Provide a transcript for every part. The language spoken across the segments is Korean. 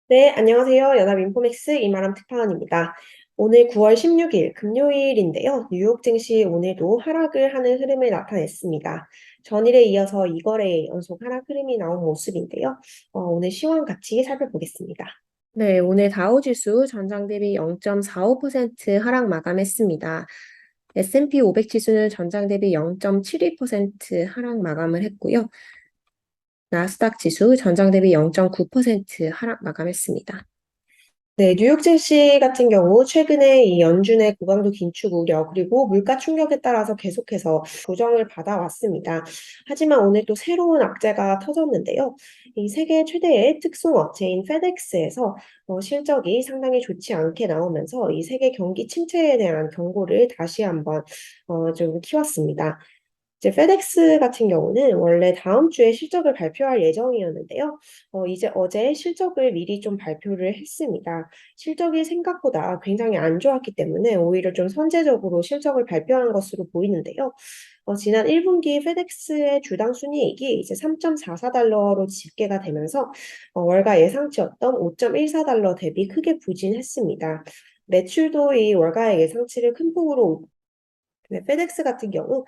네, 안녕하세요. 연합인포맥스 이마람 특파원입니다. 오늘 9월 16일 금요일인데요. 뉴욕 증시 오늘도 하락을 하는 흐름을 나타냈습니다. 전일에 이어서 이거래의 연속 하락 흐름이 나온 모습인데요. 오늘 시황 같이 살펴보겠습니다. 네, 오늘 다우지수 전장 대비 0.45% 하락 마감했습니다. S&P 500 지수는 전장 대비 0.72% 하락 마감을 했고요. 나스닥 지수 전장 대비 0.9% 하락 마감했습니다. 네, 뉴욕 증시 같은 경우 최근에 이 연준의 고강도 긴축 우려 그리고 물가 충격에 따라서 계속해서 조정을 받아왔습니다. 하지만 오늘 또 새로운 악재가 터졌는데요. 이 세계 최대의 특송 업체인 페덱스에서 실적이 상당히 좋지 않게 나오면서 이 세계 경기 침체에 대한 경고를 다시 한번 좀 키웠습니다. 이제 페덱스 같은 경우는 원래 다음 주에 실적을 발표할 예정이었는데요. 이제 어제 실적을 미리 좀 발표를 했습니다. 실적이 생각보다 굉장히 안 좋았기 때문에 오히려 좀 선제적으로 실적을 발표한 것으로 보이는데요. 지난 1분기 페덱스의 주당 순이익이 이제 3.44달러로 집계가 되면서 월가 예상치였던 5.14달러 대비 크게 부진했습니다. 매출도 이 월가의 예상치를 큰 폭으로 네, 페덱스 같은 경우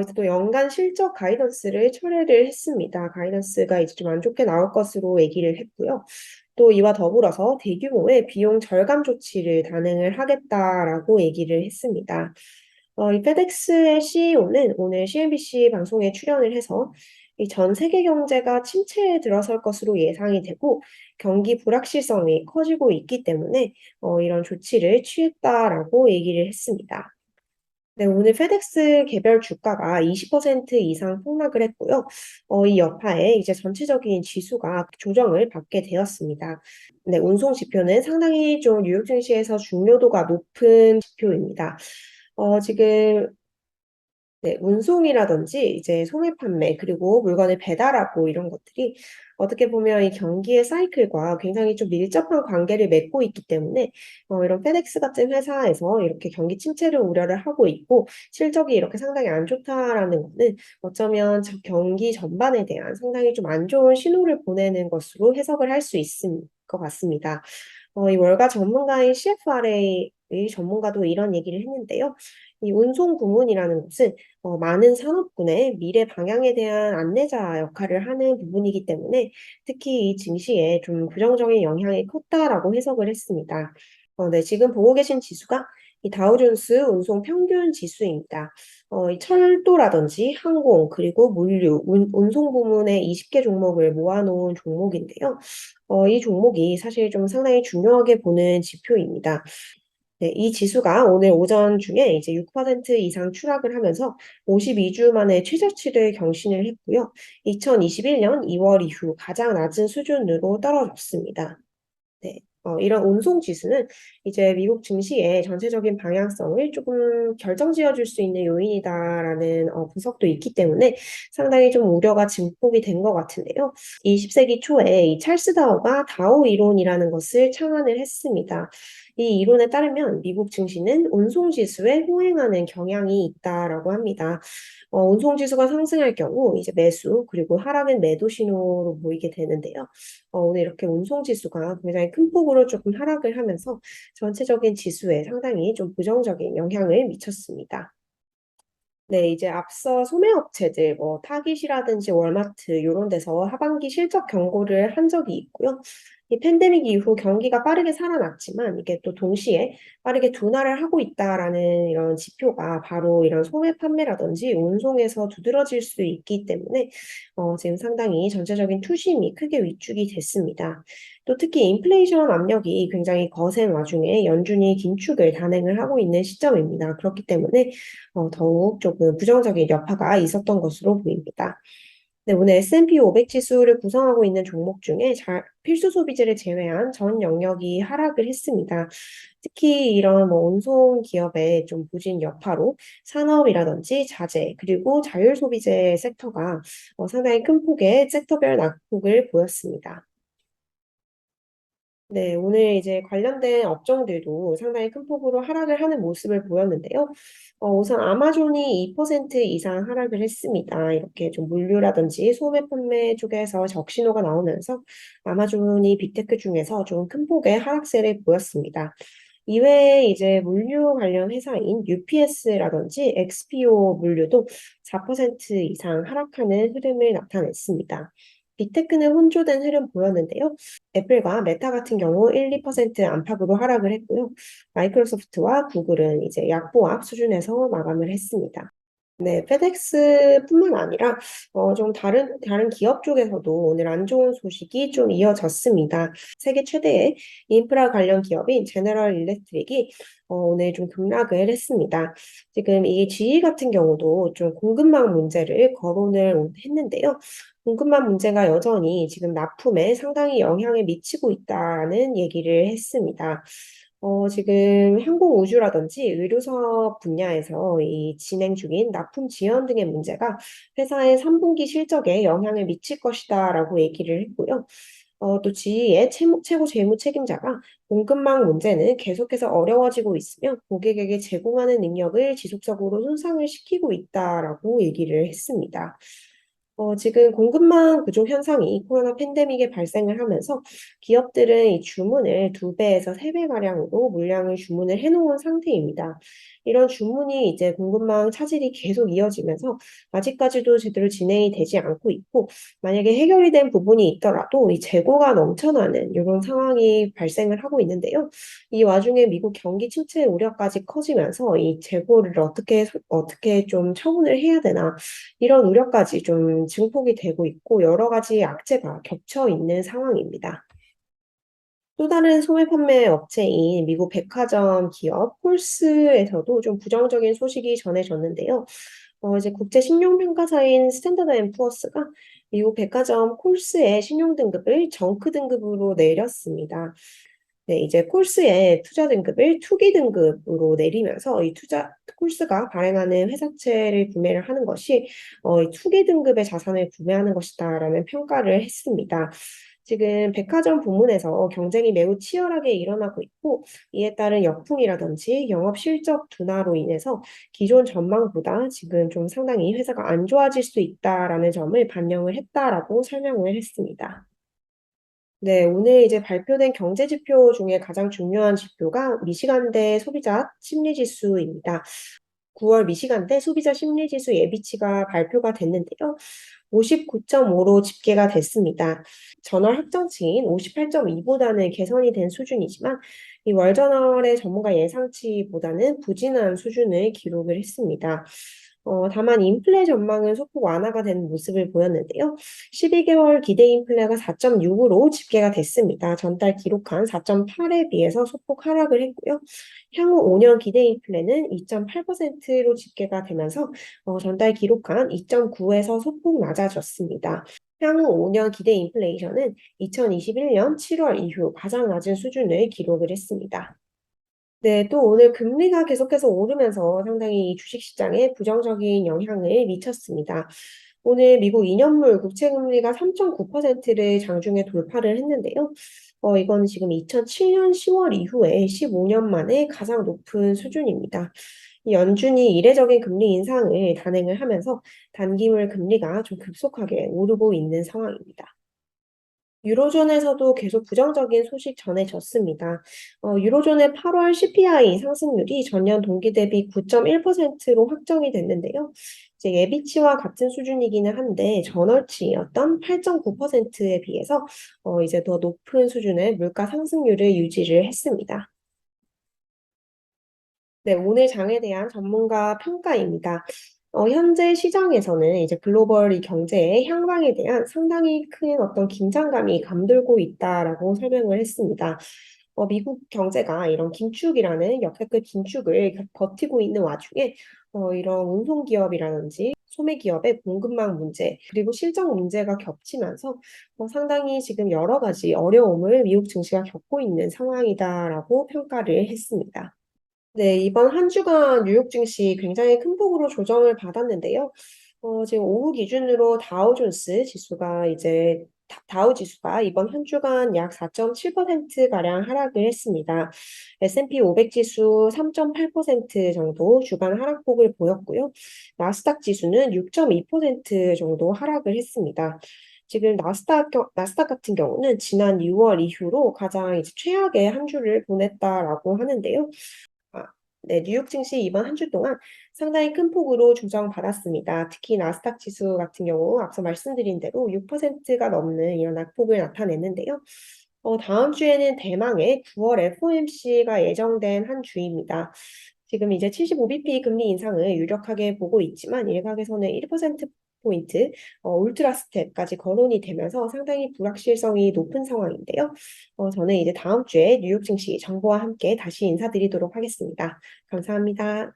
이제 또 연간 실적 가이던스를 철회를 했습니다. 가이던스가 이제 좀 안 좋게 나올 것으로 얘기를 했고요. 또 이와 더불어서 대규모의 비용 절감 조치를 단행을 하겠다라고 얘기를 했습니다. 이 페덱스의 CEO는 오늘 CNBC 방송에 출연을 해서 이 전 세계 경제가 침체에 들어설 것으로 예상이 되고 경기 불확실성이 커지고 있기 때문에 이런 조치를 취했다라고 얘기를 했습니다. 네, 오늘 페덱스 개별 주가가 20% 이상 폭락을 했고요. 이 여파에 이제 전체적인 지수가 조정을 받게 되었습니다. 네, 운송 지표는 상당히 좀 뉴욕 증시에서 중요도가 높은 지표입니다. 지금 네, 운송이라든지 이제 소매 판매 그리고 물건을 배달하고 이런 것들이 어떻게 보면 이 경기의 사이클과 굉장히 좀 밀접한 관계를 맺고 있기 때문에 이런 페덱스 같은 회사에서 이렇게 경기 침체를 우려를 하고 있고 실적이 이렇게 상당히 안 좋다라는 것은 어쩌면 경기 전반에 대한 상당히 좀 안 좋은 신호를 보내는 것으로 해석을 할 수 있을 것 같습니다. 이 월가 전문가인 CFRA의 전문가도 이런 얘기를 했는데요. 이 운송 부문이라는 것은 많은 산업군의 미래 방향에 대한 안내자 역할을 하는 부분이기 때문에 특히 이 증시에 좀 부정적인 영향이 컸다라고 해석을 했습니다. 네, 지금 보고 계신 지수가 이 다우존스 운송 평균 지수입니다. 이 철도라든지 항공 그리고 물류, 운송 부문의 20개 종목을 모아놓은 종목인데요. 이 종목이 사실 좀 상당히 중요하게 보는 지표입니다. 네, 이 지수가 오늘 오전 중에 이제 6% 이상 추락을 하면서 52주 만에 최저치를 경신을 했고요. 2021년 2월 이후 가장 낮은 수준으로 떨어졌습니다. 네. 이런 운송 지수는 이제 미국 증시의 전체적인 방향성을 조금 결정지어 줄 수 있는 요인이다라는 분석도 있기 때문에 상당히 좀 우려가 증폭이 된 것 같은데요. 20세기 초에 이 찰스 다우가 다우 이론이라는 것을 창안을 했습니다. 이 이론에 따르면 미국 증시는 운송 지수에 호행하는 경향이 있다라고 합니다. 운송 지수가 상승할 경우 이제 매수 그리고 하락은 매도 신호로 보이게 되는데요. 오늘 이렇게 운송 지수가 굉장히 큰 폭으로 조금 하락을 하면서 전체적인 지수에 상당히 좀 부정적인 영향을 미쳤습니다. 네, 이제 앞서 소매업체들, 뭐, 타깃이라든지 월마트, 이런 데서 하반기 실적 경고를 한 적이 있고요. 이 팬데믹 이후 경기가 빠르게 살아났지만, 이게 또 동시에 빠르게 둔화를 하고 있다라는 이런 지표가 바로 이런 소매 판매라든지 운송에서 두드러질 수 있기 때문에, 지금 상당히 전체적인 투심이 크게 위축이 됐습니다. 또 특히 인플레이션 압력이 굉장히 거센 와중에 연준이 긴축을 단행을 하고 있는 시점입니다. 그렇기 때문에 더욱 조금 부정적인 여파가 있었던 것으로 보입니다. 네, 오늘 S&P 500 지수를 구성하고 있는 종목 중에 필수 소비재를 제외한 전 영역이 하락을 했습니다. 특히 이런 뭐 운송 기업의 좀 부진 여파로 산업이라든지 자재 그리고 자율 소비재 섹터가 상당히 큰 폭의 섹터별 낙폭을 보였습니다. 네, 오늘 이제 관련된 업종들도 상당히 큰 폭으로 하락을 하는 모습을 보였는데요. 우선 아마존이 2% 이상 하락을 했습니다. 이렇게 좀 물류라든지 소매 판매 쪽에서 적신호가 나오면서 아마존이 빅테크 중에서 좀 큰 폭의 하락세를 보였습니다. 이외에 이제 물류 관련 회사인 UPS라든지 XPO 물류도 4% 이상 하락하는 흐름을 나타냈습니다. 빅테크는 혼조된 흐름 보였는데요. 애플과 메타 같은 경우 1, 2% 안팎으로 하락을 했고요. 마이크로소프트와 구글은 이제 약보합 수준에서 마감을 했습니다. 네, 페덱스뿐만 아니라 좀 다른 기업 쪽에서도 오늘 안 좋은 소식이 좀 이어졌습니다. 세계 최대의 인프라 관련 기업인 제너럴 일렉트릭이 오늘 좀 급락을 했습니다. 지금 이 GE 같은 경우도 좀 공급망 문제를 거론을 했는데요. 공급망 문제가 여전히 지금 납품에 상당히 영향을 미치고 있다는 얘기를 했습니다. 지금 항공우주라든지 의료사업 분야에서 이 진행 중인 납품 지연 등의 문제가 회사의 3분기 실적에 영향을 미칠 것이다라고 얘기를 했고요. 또 지휘의 최고 재무 책임자가 공급망 문제는 계속해서 어려워지고 있으며 고객에게 제공하는 능력을 지속적으로 손상을 시키고 있다라고 얘기를 했습니다. 지금 공급망 부족 현상이 코로나 팬데믹에 발생을 하면서 기업들은 이 주문을 2배에서 3배가량으로 물량을 주문을 해놓은 상태입니다. 이런 주문이 이제 공급망 차질이 계속 이어지면서 아직까지도 제대로 진행이 되지 않고 있고, 만약에 해결이 된 부분이 있더라도 이 재고가 넘쳐나는 이런 상황이 발생을 하고 있는데요. 이 와중에 미국 경기 침체 우려까지 커지면서 이 재고를 어떻게 좀 처분을 해야 되나 이런 우려까지 좀 증폭이 되고 있고 여러 가지 악재가 겹쳐 있는 상황입니다. 또 다른 소매 판매 업체인 미국 백화점 기업 콜스에서도 좀 부정적인 소식이 전해졌는데요. 이제 국제 신용 평가사인 스탠더드 앤 푸어스가 미국 백화점 콜스의 신용 등급을 정크 등급으로 내렸습니다. 네, 이제 콜스의 투자 등급을 투기 등급으로 내리면서 이 콜스가 발행하는 회사채를 구매를 하는 것이 이 투기 등급의 자산을 구매하는 것이다라는 평가를 했습니다. 지금 백화점 부문에서 경쟁이 매우 치열하게 일어나고 있고 이에 따른 역풍이라든지 영업 실적 둔화로 인해서 기존 전망보다 지금 좀 상당히 회사가 안 좋아질 수 있다라는 점을 반영을 했다라고 설명을 했습니다. 네, 오늘 이제 발표된 경제 지표 중에 가장 중요한 지표가 미시간대 소비자 심리지수입니다. 9월 미시간대 소비자 심리지수 예비치가 발표가 됐는데요. 59.5로 집계가 됐습니다. 전월 확정치인 58.2보다는 개선이 된 수준이지만 이 월저널의 전문가 예상치보다는 부진한 수준을 기록을 했습니다. 다만 인플레 전망은 소폭 완화가 된 모습을 보였는데요. 12개월 기대 인플레가 4.6으로 집계가 됐습니다. 전달 기록한 4.8에 비해서 소폭 하락을 했고요. 향후 5년 기대 인플레는 2.8%로 집계가 되면서 전달 기록한 2.9에서 소폭 낮아졌습니다. 향후 5년 기대 인플레이션은 2021년 7월 이후 가장 낮은 수준을 기록을 했습니다. 네, 또 오늘 금리가 계속해서 오르면서 상당히 이 주식시장에 부정적인 영향을 미쳤습니다. 오늘 미국 2년물 국채금리가 3.9%를 장중에 돌파를 했는데요. 이건 지금 2007년 10월 이후에 15년 만에 가장 높은 수준입니다. 이 연준이 이례적인 금리 인상을 단행을 하면서 단기물 금리가 좀 급속하게 오르고 있는 상황입니다. 유로존에서도 계속 부정적인 소식 전해졌습니다. 유로존의 8월 CPI 상승률이 전년 동기 대비 9.1%로 확정이 됐는데요. 이제 예비치와 같은 수준이기는 한데 전월치였던 8.9%에 비해서 이제 더 높은 수준의 물가 상승률을 유지를 했습니다. 네, 오늘 장에 대한 전문가 평가입니다. 현재 시장에서는 이제 글로벌 이 경제의 향방에 대한 상당히 큰 어떤 긴장감이 감돌고 있다라고 설명을 했습니다. 미국 경제가 이런 긴축이라는 역대급 긴축을 버티고 있는 와중에 이런 운송기업이라든지 소매기업의 공급망 문제, 그리고 실적 문제가 겹치면서 상당히 지금 여러 가지 어려움을 미국 증시가 겪고 있는 상황이다라고 평가를 했습니다. 네, 이번 한 주간 뉴욕 증시 굉장히 큰 폭으로 조정을 받았는데요. 지금 오후 기준으로 다우존스 지수가 이제 다우 지수가 이번 한 주간 약 4.7%가량 하락을 했습니다. S&P 500 지수 3.8% 정도 주간 하락폭을 보였고요. 나스닥 지수는 6.2% 정도 하락을 했습니다. 지금 나스닥 같은 경우는 지난 6월 이후로 가장 이제 최악의 한 주를 보냈다라고 하는데요. 아, 네, 뉴욕 증시 이번 한 주 동안 상당히 큰 폭으로 조정받았습니다. 특히 나스닥 지수 같은 경우 앞서 말씀드린 대로 6%가 넘는 이런 낙폭을 나타냈는데요. 다음 주에는 대망의 9월 FOMC가 예정된 한 주입니다. 지금 이제 75bp 금리 인상을 유력하게 보고 있지만 일각에서는 1%포인트 울트라 스텝까지 거론이 되면서 상당히 불확실성이 높은 상황인데요. 저는 이제 다음 주에 뉴욕 증시 정보와 함께 다시 인사드리도록 하겠습니다. 감사합니다.